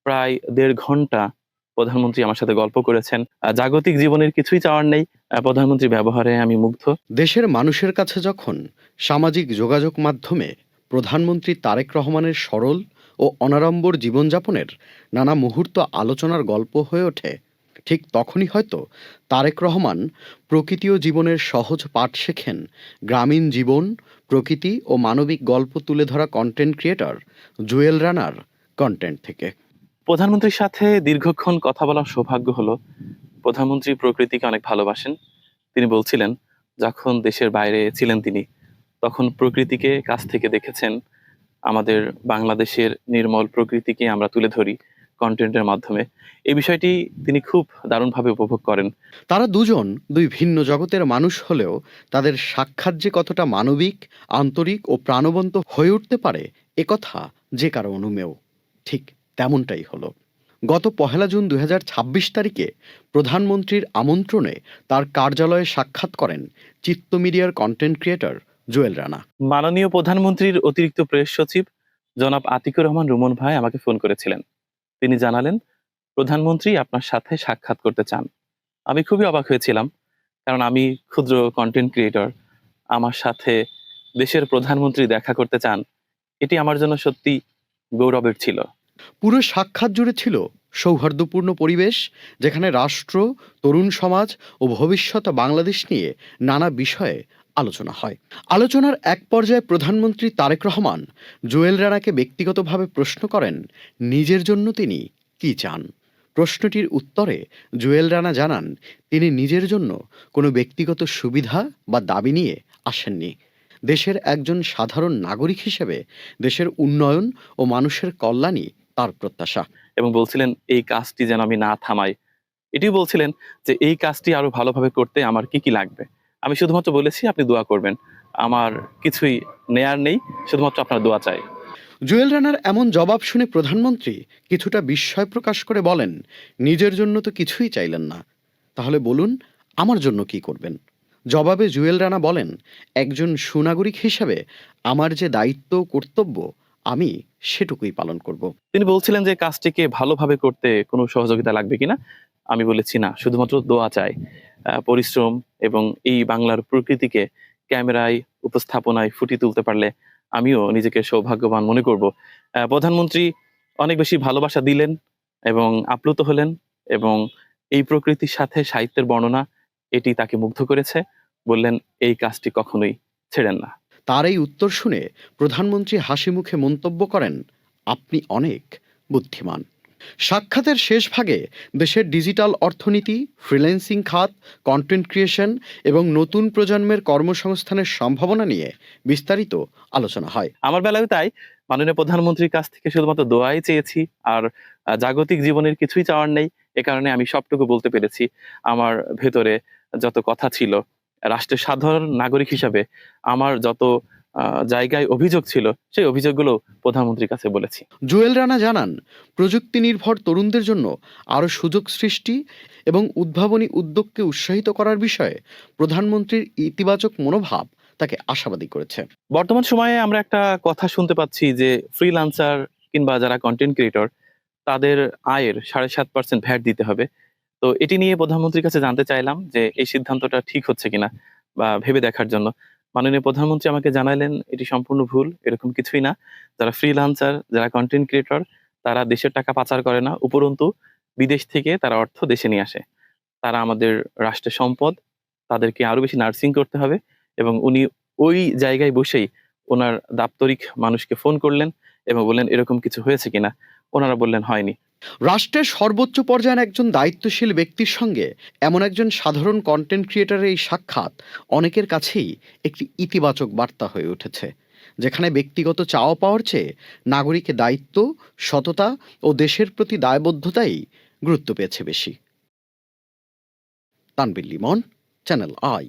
প্রায় ১.৫ ঘন্টা প্রধানমন্ত্রী আমার সাথে গল্প করেছেন। জাগতিক জীবনের কিছুই চাওয়ার নেই। প্রধানমন্ত্রীর ব্যবহারে আমি মুগ্ধ। দেশের মানুষের কাছে যখন সামাজিক যোগাযোগ মাধ্যমে প্রধানমন্ত্রী তারেক রহমানের সরল ও অনাড়ম্বর জীবনযাপনের নানা মুহূর্ত আলোচনার গল্প হয়ে ওঠে, ঠিক তখনই হয়তো তারেক রহমান প্রকৃতি ও জীবনের সহজ পাঠ শেখেন গ্রামীণ জীবন, প্রকৃতি ও মানবিক গল্প তুলে ধরা কন্টেন্ট ক্রিয়েটর জুয়েল রানার কন্টেন্ট থেকে। প্রধানমন্ত্রীর সাথে দীর্ঘক্ষণ কথা বলার সৌভাগ্য হলো। প্রধানমন্ত্রী প্রকৃতিকে অনেক ভালোবাসেন। তিনি বলছিলেন, যখন দেশের বাইরে ছিলেন তিনি, তখন প্রকৃতিকে কাছ থেকে দেখেছেন। আমাদের বাংলাদেশের নির্মল প্রকৃতিকে আমরা তুলে ধরি কন্টেন্টের মাধ্যমে। এই বিষয়টি তিনি খুব দারুণভাবে উপভোগ করেন। তারা দুজন দুই ভিন্ন জগতের মানুষ হলেও তাদের সাক্ষাৎ যে কতটা মানবিক, আন্তরিক ও প্রাণবন্ত হয়ে উঠতে পারে একথা যে কারো অনুমেয়। ঠিক তেমনটাই হলো। গত ১ জুন ২০২৬ তারিখে প্রধানমন্ত্রীর আমন্ত্রণে তার কার্যালয়ে সাক্ষাৎ করেন চিত্ত মিডিয়ার কন্টেন্ট ক্রিয়েটর জুয়েল রানা। মাননীয় প্রধানমন্ত্রীর অতিরিক্ত প্রেস সচিব জনাব আতিকুর রহমান রুমন ভাই আমাকে ফোন করেছিলেন। তিনি জানালেন, প্রধানমন্ত্রী আপনার সাথে সাক্ষাৎ করতে চান। আমি খুবই অবাক হয়েছিলাম, কারণ আমি ক্ষুদ্র কন্টেন্ট ক্রিয়েটর। আমার সাথে দেশের প্রধানমন্ত্রী দেখা করতে চান, এটি আমার জন্য সত্যি গৌরবের ছিল। পুরো সাক্ষাৎ জুড়ে ছিল সৌহার্দ্যপূর্ণ পরিবেশ, যেখানে রাষ্ট্র, তরুণ সমাজ ও ভবিষ্যৎ বাংলাদেশ নিয়ে নানা বিষয়ে আলোচনা হয়। আলোচনার এক পর্যায়ে প্রধানমন্ত্রী তারেক রহমান জুয়েল রানাকে ব্যক্তিগতভাবে প্রশ্ন করেন নিজের জন্য তিনি কি চান। প্রশ্নটির উত্তরে জুয়েল রানা জানান তিনি নিজের জন্য কোনো ব্যক্তিগত সুবিধা বা দাবি নিয়ে আসেননি। দেশের একজন সাধারণ নাগরিক হিসেবে দেশের উন্নয়ন ও মানুষের কল্যাণই তার প্রত্যাশা। এবং বলছিলেন এই কাজটি যেন আমি না থামাই। এটিও বলছিলেন যে এই কাজটি আরো ভালোভাবে করতে আমার কি কি লাগবে। আমি শুধুমাত্র বলেছি আপনি দোয়া করবেন। আমার কিছুই নেয়ার নেই, শুধুমাত্র আপনার দোয়া চাই। জুয়েল রানার এমন জবাব শুনে প্রধানমন্ত্রী কিছুটা বিস্ময় প্রকাশ করে বলেন, নিজের জন্য তো কিছুই চাইলেন না, তাহলে বলুন আমার জন্য কি করবেন। জবাবে জুয়েল রানা বলেন, একজন সুনাগরিক হিসেবে আমার যে দায়িত্ব কর্তব্য আমি সেটুকুই পালন করব। তিনি বলছিলেন যে কাজটিকে ভালোভাবে করতে কোনো সহযোগিতা লাগবে কিনা। আমি বলেছি না, শুধুমাত্র দোয়া চাই। পরিশ্রম এবং এই বাংলার প্রকৃতিকে ক্যামেরায় উপস্থাপনায় ফুটিয়ে তুলতে পারলে আমিও নিজেকে সৌভাগ্যবান মনে করব। প্রধানমন্ত্রী অনেক বেশি ভালোবাসা দিলেন এবং আপ্লুত হলেন, এবং এই প্রকৃতির সাথে সাহিত্যের বর্ণনা এটি তাকে মুগ্ধ করেছে। বললেন এই কাজটি কখনোই ছেড়েন না। তার এই উত্তর শুনে প্রধানমন্ত্রী হাসি মুখে মন্তব্য করেন, আপনি অনেক বুদ্ধিমান। সাক্ষাতের শেষ ভাগে দেশের ডিজিটাল অর্থনীতি, ফ্রিল্যান্সিং খাত, কন্টেন্ট ক্রিয়েশন এবং নতুন প্রজন্মের কর্মসংস্থানের সম্ভাবনা নিয়ে বিস্তারিত আলোচনা হয়। আমার বেলায় তাই মাননীয় প্রধানমন্ত্রীর কাছ থেকে শুধুমাত্র দোয়াই চেয়েছি, আর জাগতিক জীবনের কিছুই চাওয়ার নেই। এ কারণে আমি সবটুকু বলতে পেরেছি। আমার ভেতরে যত কথা ছিল, রাষ্ট্রের সাধারণ নাগরিক হিসাবে আমার যত জায়গায় অভিযোগ ছিল, সেই অভিযোগগুলো প্রধানমন্ত্রীর কাছে বলেছি। জুয়েল রানা জানান, প্রযুক্তি নির্ভর তরুণদের জন্য আরও সুযোগ সৃষ্টি এবং উদ্ভাবনী উদ্যোগকে উৎসাহিত করার বিষয়ে প্রধানমন্ত্রীর ইতিবাচক মনোভাব তাকে আশাবাদী করেছে। বর্তমান সময়ে আমরা একটা কথা শুনতে পাচ্ছি যে ফ্রিল্যান্সার কিংবা যারা কন্টেন্ট ক্রিয়েটর, তাদের আয়ের ৭.৫% ভ্যাট দিতে হবে। তো এটি নিয়ে প্রধানমন্ত্রীর কাছে জানতে চাইলাম যে এই সিদ্ধান্তটা ঠিক হচ্ছে কিনা, বা ভেবে দেখার জন্য। মাননীয় প্রধানমন্ত্রী আমাকে জানালেন এটি সম্পূর্ণ ভুল, এরকম কিছুই না। যারা ফ্রিল্যান্সার, যারা কন্টেন্ট ক্রিয়েটর, তারা দেশের টাকা পাচার করে না, উপরন্তু বিদেশ থেকে তারা অর্থ দেশে নিয়ে আসে। তারা আমাদের রাষ্ট্রের সম্পদ, তাদেরকে আরো বেশি নার্সিং করতে হবে। এবং উনি ওই জায়গায় বসেই ওনার দাপ্তরিক মানুষকে ফোন করলেন এবং বললেন এরকম কিছু হয়েছে কিনা। ওনারা বললেন হয়নি। রাষ্ট্রের সর্বোচ্চ পর্যায়ের একজন দায়িত্বশীল ব্যক্তির সঙ্গে এমন একজন সাধারণ কন্টেন্ট ক্রিয়েটরের এই সাক্ষাৎ অনেকের কাছেই একটি ইতিবাচক বার্তা হয়ে উঠেছে, যেখানে ব্যক্তিগত চাওয়া পাওয়ার চেয়ে নাগরিকের দায়িত্ব, সততা ও দেশের প্রতি দায়বদ্ধতাই গুরুত্ব পেয়েছে বেশি। Tanvir Limon, channel I.